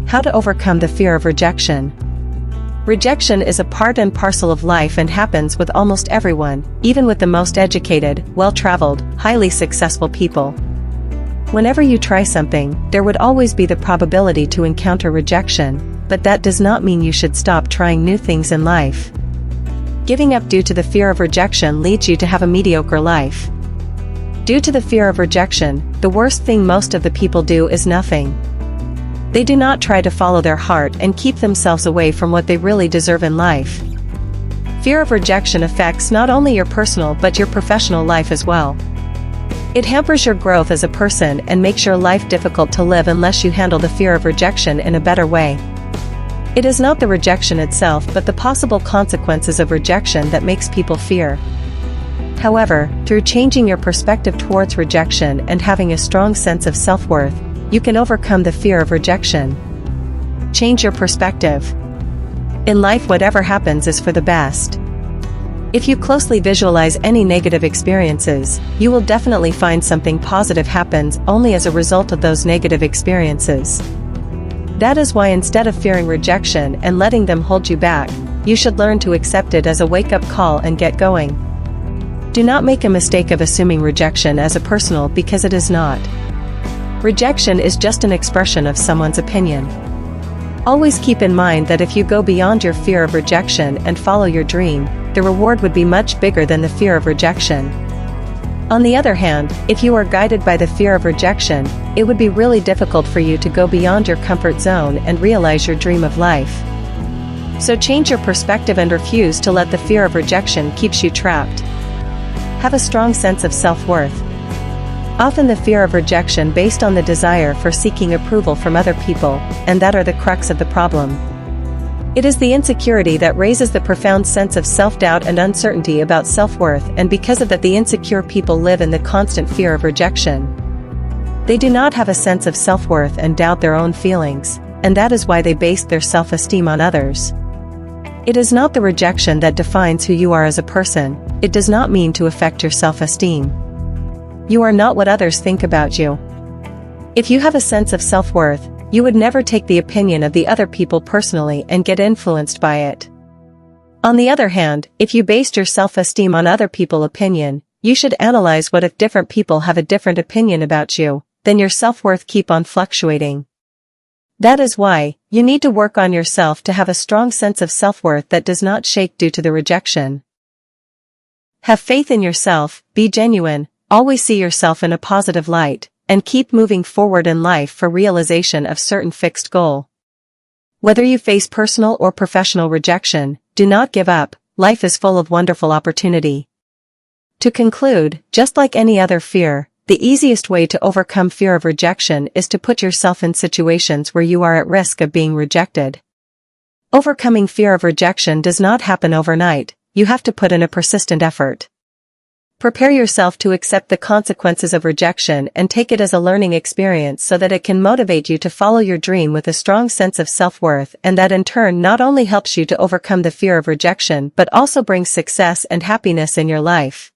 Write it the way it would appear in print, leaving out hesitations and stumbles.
How to overcome the fear of rejection. Rejection is a part and parcel of life and happens with almost everyone, even with the most educated, well-traveled, highly successful people. Whenever you try something, there would always be the probability to encounter rejection, but that does not mean you should stop trying new things in life. Giving up due to the fear of rejection leads you to have a mediocre life. Due to the fear of rejection, the worst thing most of the people do is nothing. They do not try to follow their heart and keep themselves away from what they really deserve in life. Fear of rejection affects not only your personal but your professional life as well. It hampers your growth as a person and makes your life difficult to live unless you handle the fear of rejection in a better way. It is not the rejection itself but the possible consequences of rejection that makes people fear. However, through changing your perspective towards rejection and having a strong sense of self-worth, you can overcome the fear of rejection. Change your perspective. In life, whatever happens is for the best. If you closely visualize any negative experiences, you will definitely find something positive happens only as a result of those negative experiences. That is why instead of fearing rejection and letting them hold you back, you should learn to accept it as a wake-up call and get going. Do not make a mistake of assuming rejection as a personal because it is not. Rejection is just an expression of someone's opinion. Always keep in mind that if you go beyond your fear of rejection and follow your dream, the reward would be much bigger than the fear of rejection. On the other hand, if you are guided by the fear of rejection, it would be really difficult for you to go beyond your comfort zone and realize your dream of life. So change your perspective and refuse to let the fear of rejection keep you trapped. Have a strong sense of self-worth. Often the fear of rejection based on the desire for seeking approval from other people, and that are the crux of the problem. It is the insecurity that raises the profound sense of self-doubt and uncertainty about self-worth, and because of that the insecure people live in the constant fear of rejection. They do not have a sense of self-worth and doubt their own feelings, and that is why they base their self-esteem on others. It is not the rejection that defines who you are as a person. It does not mean to affect your self-esteem. You are not what others think about you. If you have a sense of self-worth, you would never take the opinion of the other people personally and get influenced by it. On the other hand, if you based your self-esteem on other people's opinion, you should analyze what if different people have a different opinion about you, then your self-worth keep on fluctuating. That is why, you need to work on yourself to have a strong sense of self-worth that does not shake due to the rejection. Have faith in yourself, be genuine, always see yourself in a positive light, and keep moving forward in life for realization of certain fixed goal. Whether you face personal or professional rejection, do not give up, life is full of wonderful opportunity. To conclude, just like any other fear, the easiest way to overcome fear of rejection is to put yourself in situations where you are at risk of being rejected. Overcoming fear of rejection does not happen overnight, you have to put in a persistent effort. Prepare yourself to accept the consequences of rejection and take it as a learning experience so that it can motivate you to follow your dream with a strong sense of self-worth, and that in turn not only helps you to overcome the fear of rejection but also brings success and happiness in your life.